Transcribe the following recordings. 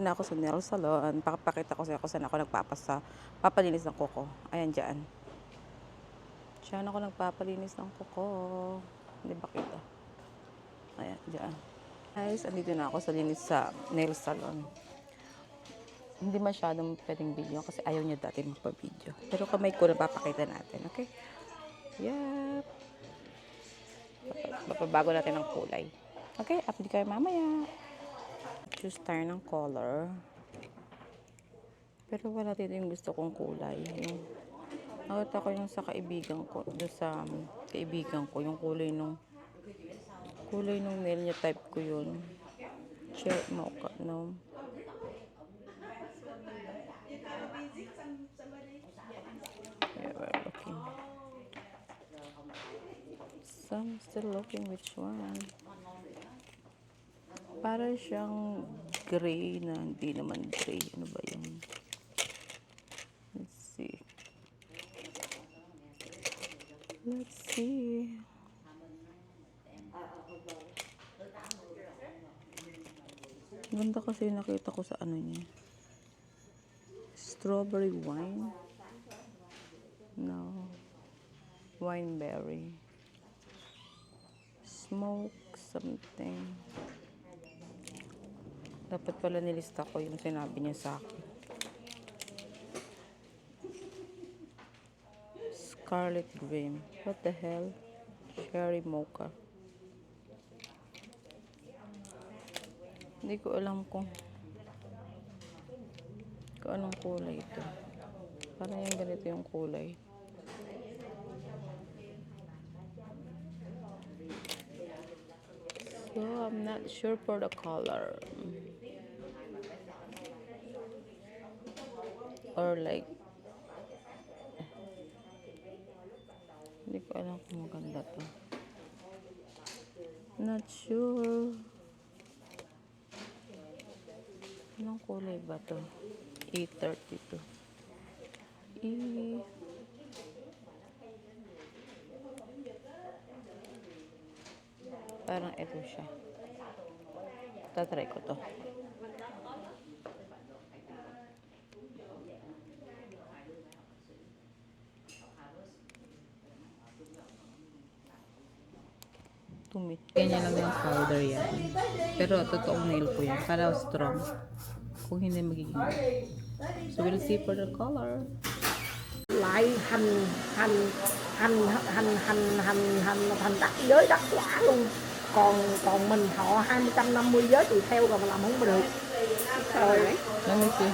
na ako sa nail salon. Papakita ko sa kung saan ako papalinis ng kuko. Ayan, dyan. Diyan ako nagpapalinis ng kuko. Hindi ba kita? Ayan, dyan. Guys, andito na ako sa linis sa nail salon. Hindi masyadong pwedeng video kasi ayaw niya dati magpa-video. Pero kamay ko na papakita natin, okay? Yep. Papabago natin ng kulay. Okay, update kayo mamaya. Choose tayo ng color. Pero wala dito yung gusto kong kulay. Nakita ko yung sa kaibigan ko, doon sa kaibigan ko, yung kulay nung nail niya, type ko yun. Cherry mocha, no? Yeah, we're looking. So, I'm still looking which one. Para siyang gray na hindi naman gray. Ano ba yun? Let's see. Let's see. Ganda kasi nakita ko sa ano niya. Strawberry wine. No. Wineberry. Smoke something. Dapat pala nilista ko yung sinabi niya sa akin. Scarlet Dream. What the hell? Cherry mocha. Hindi ko alam kung anong kulay ito. Parang yung ganito yung kulay. So, I'm not sure for the color. Or like, hindi ko alam kung maganda to. Not sure. Anong kulay ba to? E32. Parang ito siya. Tatry ko to. Ganyan lang yung powder yan. Pero totoong nail ko yan. Para strong. Kung hindi magiging. So we'll see for the color. Lại hành đắc giới đắc quả luôn. Còn mình họ 250 giới tùy theo rồi mà làm không được. Trời ơi. Let me see.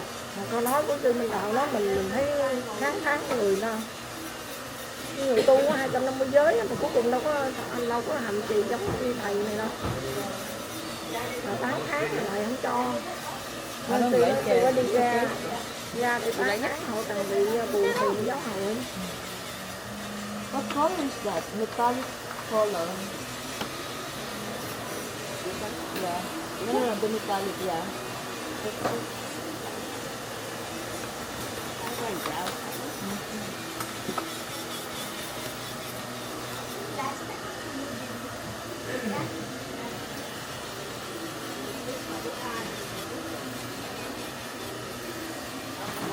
Câu nói của Trương Minh Đạo đó mình thấy tháng người đó. Người tu có 250 giới mà cuối cùng đâu có hành trì giống như thầy này đâu. Mà tháng lại không cho. Nên tôi có đi ra thì tháng họ cần bị buồn phiền giáo hội. What color is that? Metallic color. Yeah. No, the metallic, yeah.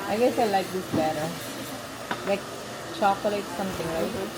I guess I like this better. Like chocolate something, right?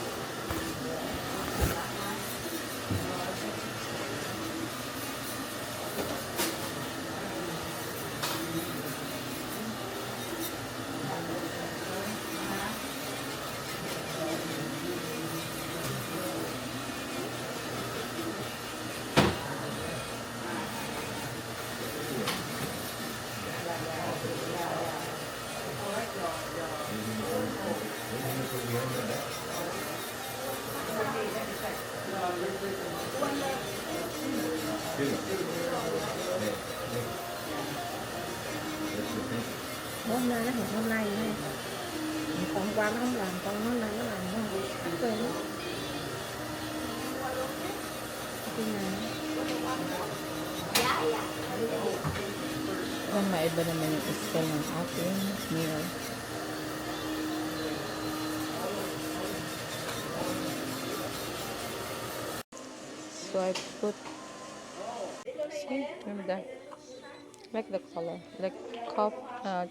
Hôm nay nó hẹn hôm nay ha. Còn hôm qua nó không làm, còn hôm nay nó làm nó quên lắm. Kung maiba naman yung style ng ating nail. So I put, see, remember that? Like the color. Like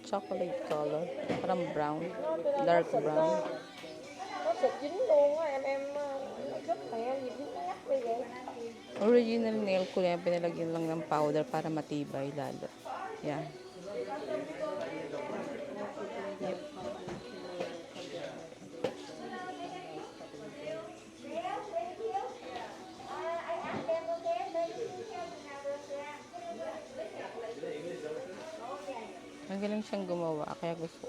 chocolate color. Parang brown. Dark brown. Nó xịt dính luôn á nó rất mẹ gì dính nhắc đi vậy. Original nail ko yan, pinalagyan lang ng powder para matibay lalo. Yan. Yep. Magaling siyang gumawa, kaya gusto.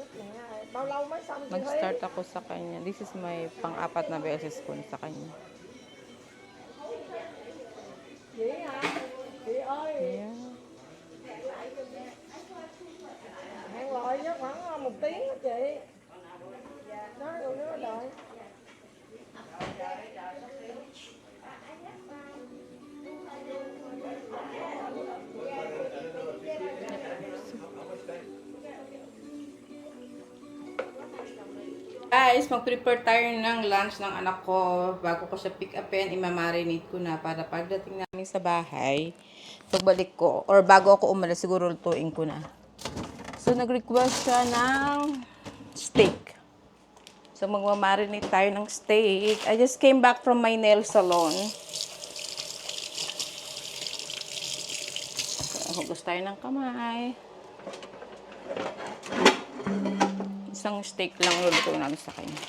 Bao lâu mới xong chị Thúy? Nag-start ako sa kanya. This is my pang-apat na beses ko sa kanya. Chị hả? Chị ơi, Yeah. hẹn gọi chứ khoảng 1 tiếng đó chị. Đó, rồi nó đợi. Guys, mag-prepare tayo ng lunch ng anak ko. Bago ko siya pick upin, imamarinate ko na para pagdating namin sa bahay, pagbalik ko, or bago ako umalis, siguro lutuin ko na. So, nag-request siya ng steak. So, magmamarinate tayo ng steak. I just came back from my nail salon. So, hugas tayo ng kamay. Isang steak lang lulutuin natin sa kanya.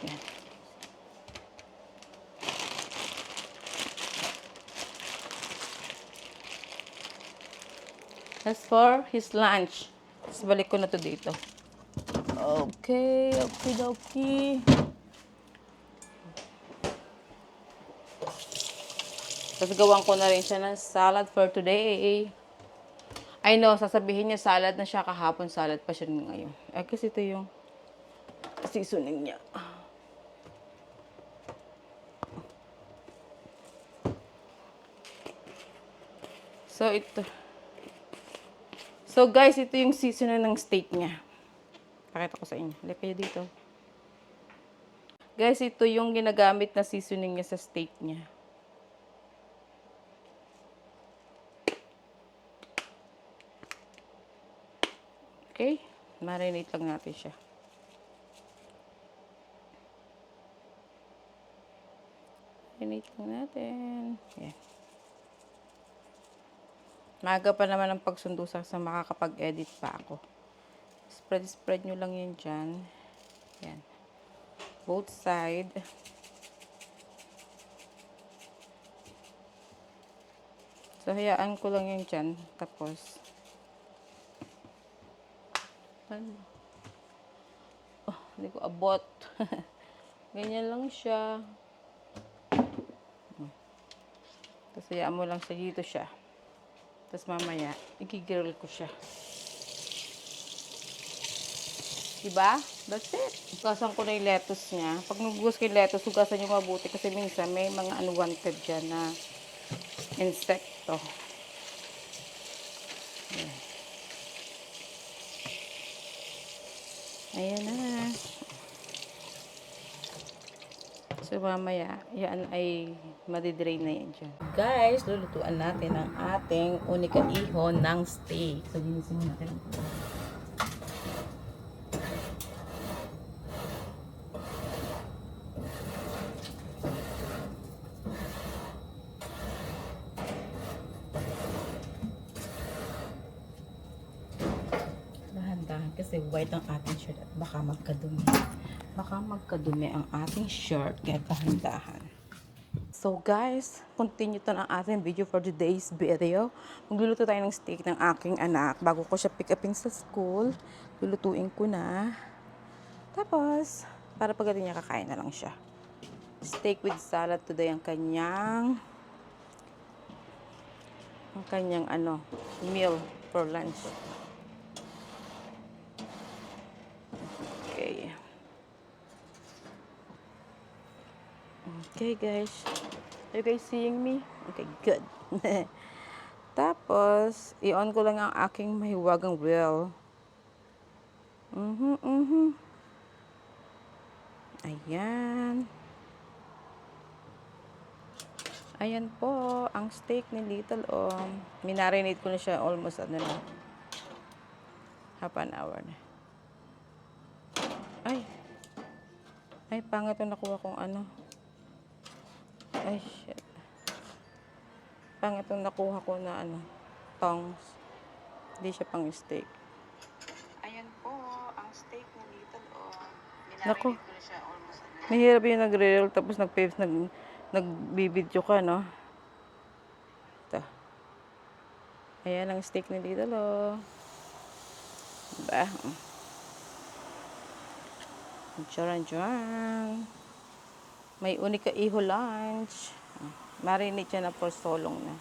Ayan. As for his lunch, tapos balik ko na to dito. Okay, okay. Tapos gawan ko na rin siya ng salad for today. I know, sasabihin niya salad na siya kahapon, salad pa siya ngayon. Kasi ito yung seasoning niya. So, ito. So, guys, ito yung seasoning ng steak niya. Pakita ko sa inyo. Halika kayo dito. Guys, ito yung ginagamit na seasoning niya sa steak niya. Okay? Marinate lang natin siya. Marinate lang natin. Yan. Maaga pa naman ang pagsundo sa makakapag-edit pa ako. Spread nyo lang yan dyan. Yan. Both side. So, hayaan ko lang yan dyan. Tapos, hindi ko abot. Ganyan lang siya. Tapos hayaan mo lang sa dito siya. Tapos mamaya, i-grill ko siya. Diba? That's it. Hugasan ko na yung lettuce niya. Pag nagugas ko yung lettuce, hugasan nyo mabuti kasi minsan may mga unwanted dyan na insekto. Ayan na. So, mamaya, yan ay madidrain na yan dyan. Guys, lulutuan natin ang ating unika-ihon ng steak. So, linisin mo natin ang dahan-dahan kasi white ang ating shirt at baka magkadumi. Baka magkadumi ang ating shirt kaya dahan-dahan. So guys, continue to ang ating video for today's video. Magluluto tayo ng steak ng aking anak. Bago ko siya pick upin sa school, lulutuin ko na. Tapos, para pagdating niya kakain na lang siya. Steak with salad today ang kanyang meal for lunch. Okay. Okay guys. Are you guys seeing me? Okay, good. Tapos, i-on ko lang ang aking mahiwagang grill. Ayan. Ayan po, ang steak ni Little Minarinate ko na siya almost half an hour na. Ay, ay pangit yung nakuha kong Ay, shit. Pangit yung nakuha ko na tongs. Hindi siya pang steak. Ayan po, ang steak ni Little Minarinate ko na siya almost mahirap yung nagre-roll tapos nagbibidyo ka, no? Ito. Ayan ang steak ni Little Diba? Diyan. May unika iho lunch. Marinate siya na for so long na.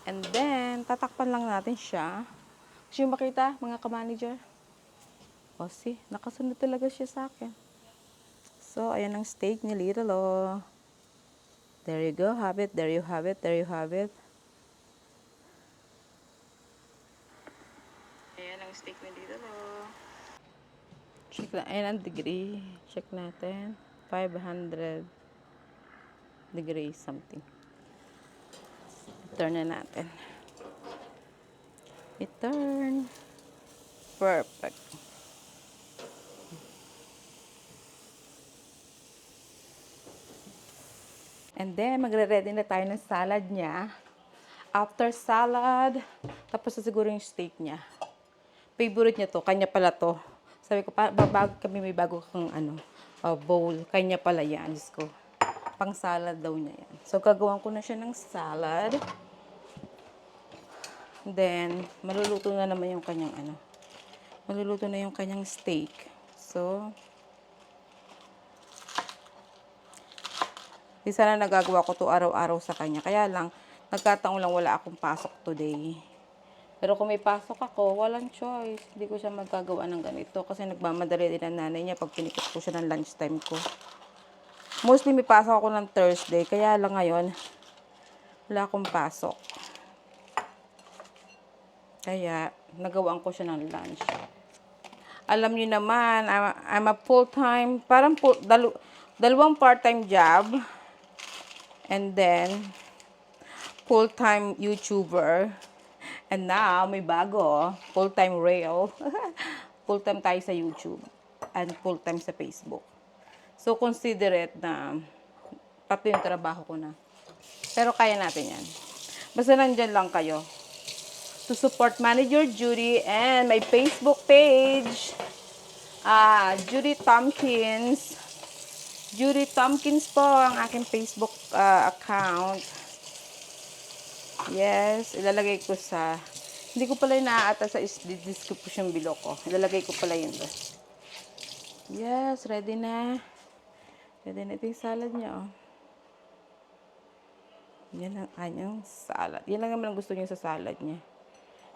And then, tatakpan lang natin siya. Gusto nyo makita, mga ka-manager? O, see, nakasunod talaga siya sa akin. So, ayan ang steak ni Little There you go, have it. There you have it. There you have it. Ayan ang steak ni Little Check na, ayan ang degree. Check natin. 500 degrees something. I-turn na natin. I-turn. Perfect. And then, magre-ready na tayo ng salad niya. After salad, tapos na siguro yung steak niya. Favorite niya to, kanya pala to. Sabi ko, may bago kang bowl. Kanya pala yan, Diyos ko. Pang salad daw niya yan. So, gagawan ko na siya ng salad. Then, maluluto na naman yung kanyang maluluto na yung kanyang steak. So, di sana nagagawa ko to araw-araw sa kanya. Kaya lang, nagkataon lang wala akong pasok today. Pero kung may pasok ako, walang choice. Hindi ko siya magagawa ng ganito. Kasi nagmamadali din ang nanay niya pag pinikit ko siya ng lunchtime ko. Mostly may pasok ako ng Thursday. Kaya lang ngayon, wala akong pasok. Kaya, nagawaan ko siya ng lunch. Alam niyo naman, I'm a full-time, dalawang part-time job. And then, full-time YouTuber. And now, may bago, full-time rail. Full-time tayo sa YouTube. And full-time sa Facebook. So, consider it na pati yung trabaho ko na. Pero kaya natin yan. Basta nandyan lang kayo. To support Manager Judy and my Facebook page. Judy Tompkins. Judy Tompkins po ang aking Facebook account. Yes, ilalagay ko sa... Hindi ko pala inaata sa description below ko. Ilalagay ko pala yun doon. Yes, ready na. Ready na ito yung salad niya, Yan ang kanyang salad. Yan lang naman ang gusto niya sa salad niya.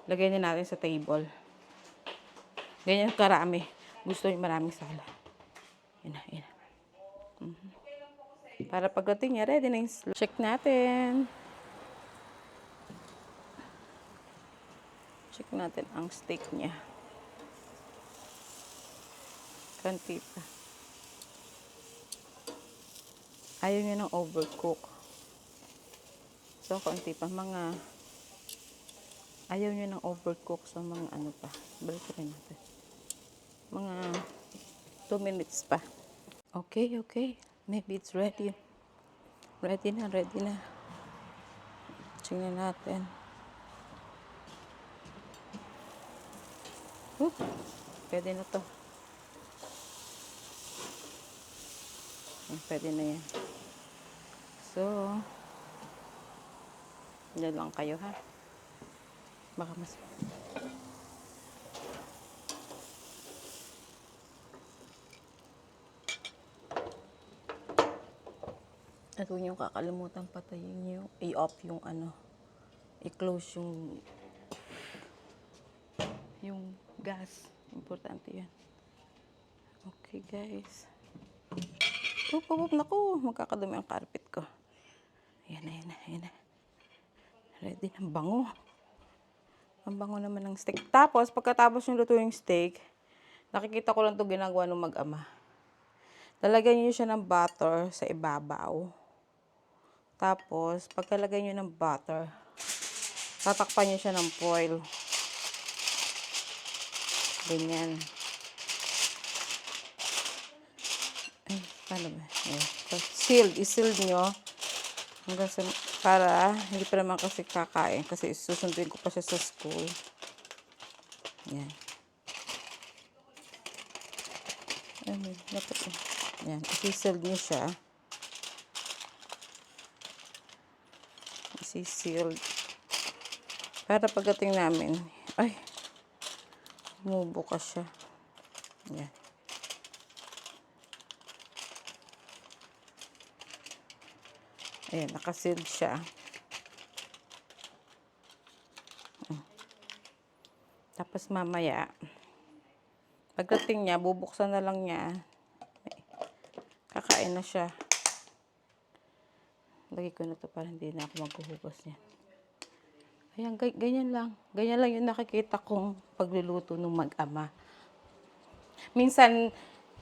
Lagay na natin sa table. Ganyan karami. Gusto niya maraming salad. Yan na, yan na. Para pagdating niya, ready na yung check natin. Check natin ang steak niya. Kanti pa. Ayaw niya ng overcook. So, kanti pa. Ayaw niya ng overcook. So, mga pa. Balik rin natin. Mga 2 minutes pa. Okay, okay. Maybe it's ready. Ready na. Tingnan natin. Pwede na to. Pwede na yan. So, yan lang kayo, ha? Baka mas... At huwag niyong kakalimutan patayin yung i-off yung i-close yung gas. Importante yan. Okay, guys. Naku, magkakadumi ang carpet ko. Ayan na. Ready na, bango. Ang bango naman ng steak. Tapos, pagkatapos yung luto yung steak, nakikita ko lang ito ginagawa ng mag-ama. Lalagyan niyo siya ng butter sa ibabaw. Tapos, pagkalagay nyo ng butter, tatakpan nyo siya ng foil. Ganyan. Ay, paano ba? Sealed. I-sealed nyo. Hanggang sa, para hindi pa naman kasi kakain. Kasi susunduin ko pa siya sa school. Yan. Ay, dapat eh. Yan. I-sealed nyo siya. I-sealed. Para pagdating namin, ay, bumubukas siya. Yan. Ayan, nakasealed siya. Tapos mamaya, pagdating niya, bubuksan na lang niya. Kakain na siya. Lagay ko na to para hindi na ako maghuhugas niya. Ayan, ganyan lang. Ganyan lang yung nakikita kong pagluluto ng mag-ama. Minsan,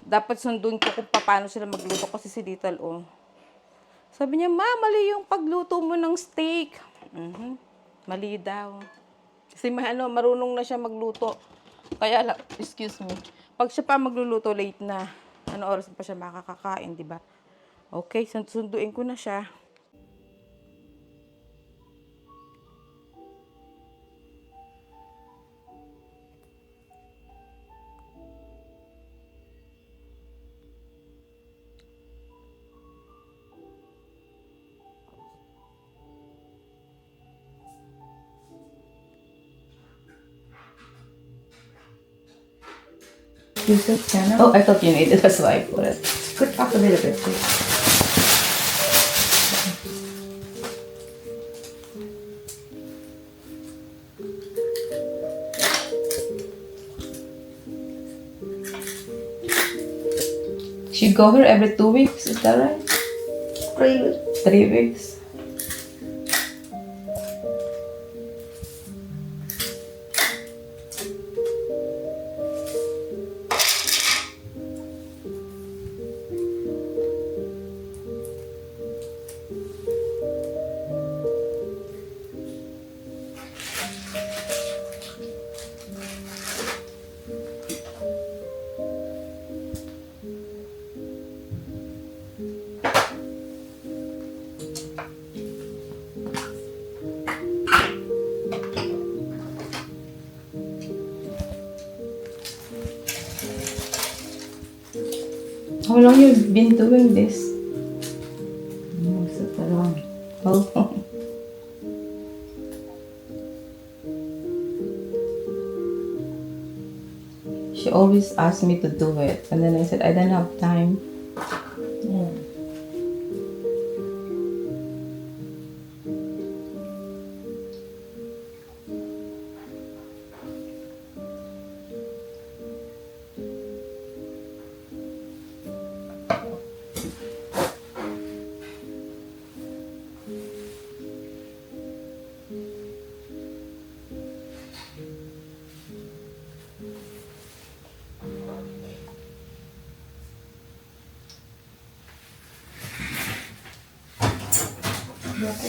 dapat sundin ko kung paano sila magluto kasi si Little, oh. Sabi niya, Ma, mali yung pagluto mo ng steak. Mali daw. Kasi marunong na siya magluto. Kaya lang, excuse me. Pag siya pa magluluto, late na. Ano oras pa siya makakakain, di ba? Okay, sunduin ko na siya. YouTube channel? Oh, I thought you needed. That's why I put it. Could talk a little bit too. She go here every 2 weeks, is that right? 3 weeks. 3 weeks. How long you been doing this? So long. Oh. She always asked me to do it, and then I said I don't have time. Yeah.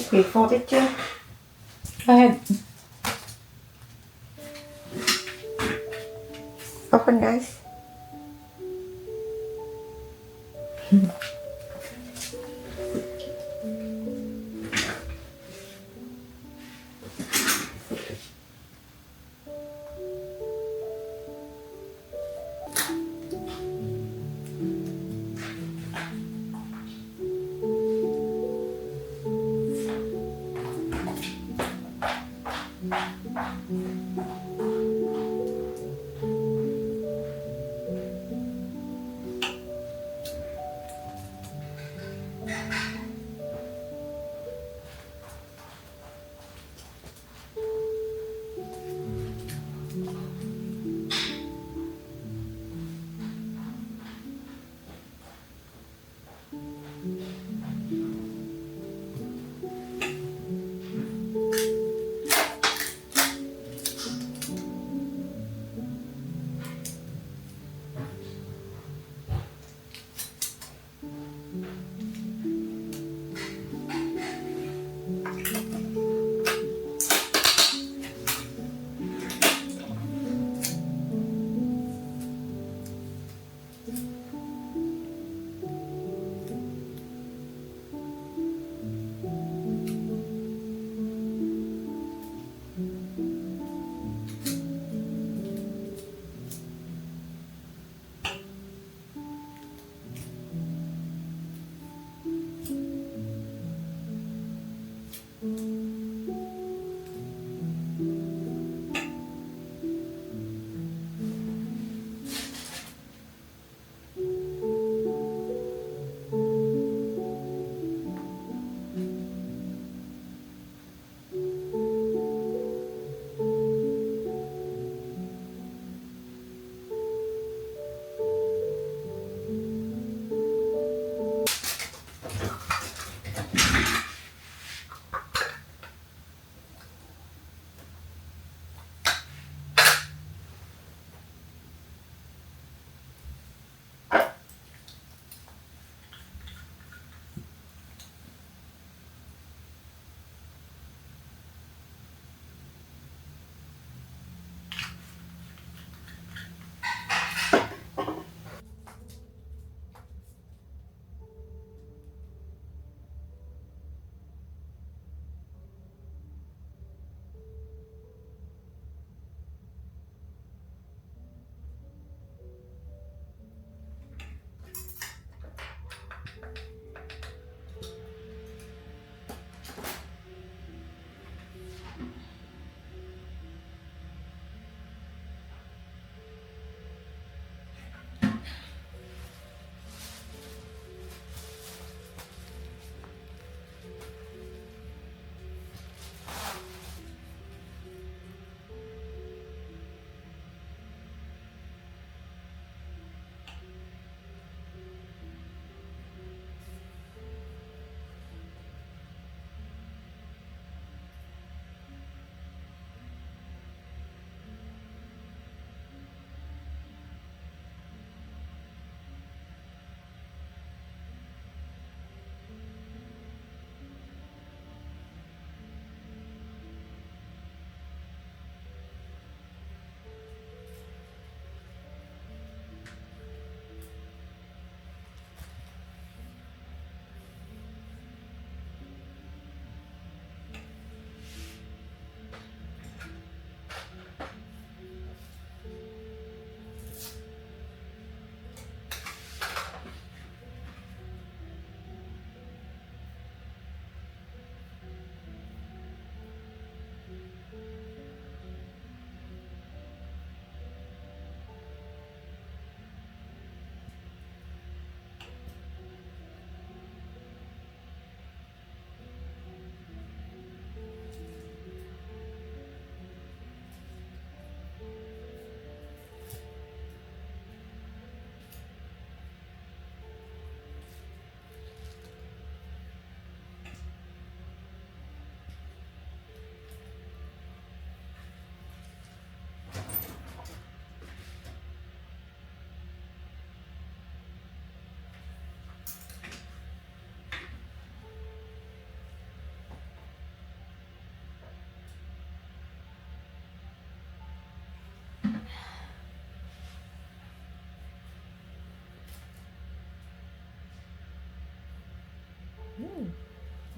Okay, for it, yeah. Go ahead. Open, guys.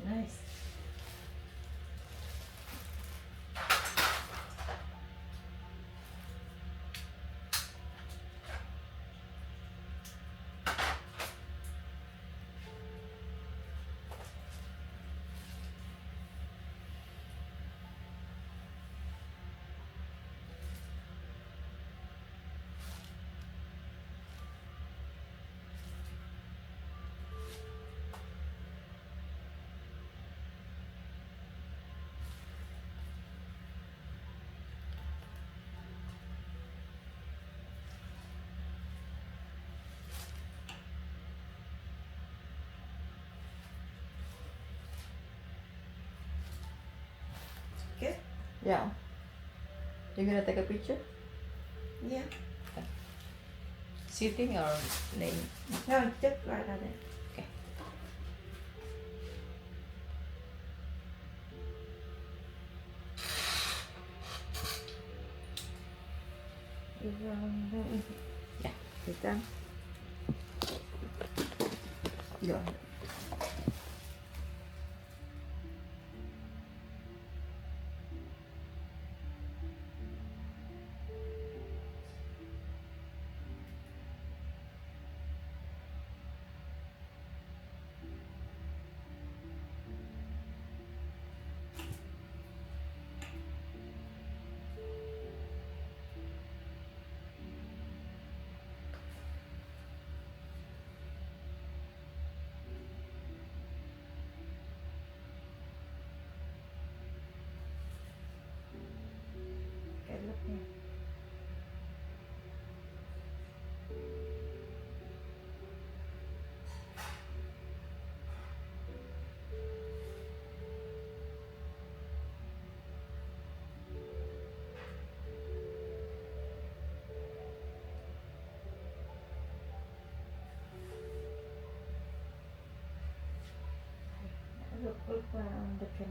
Nice. Okay. Yeah. You gonna take a picture? Yeah. Sitting or laying? No, just right on it. Okay. Yeah. It's done. Go. look around the can.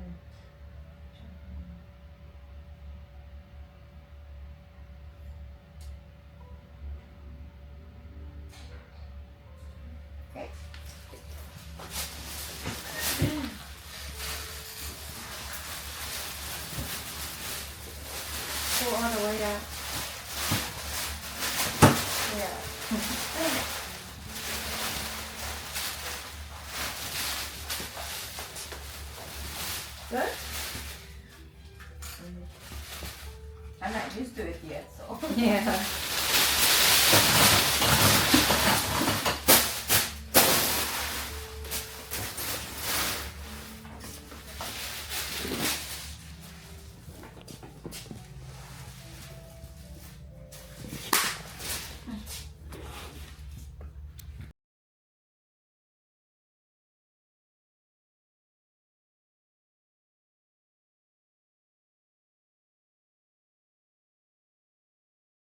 Okay. Go all the way out. Yeah. Good? I'm not used to it yet, so. Yeah.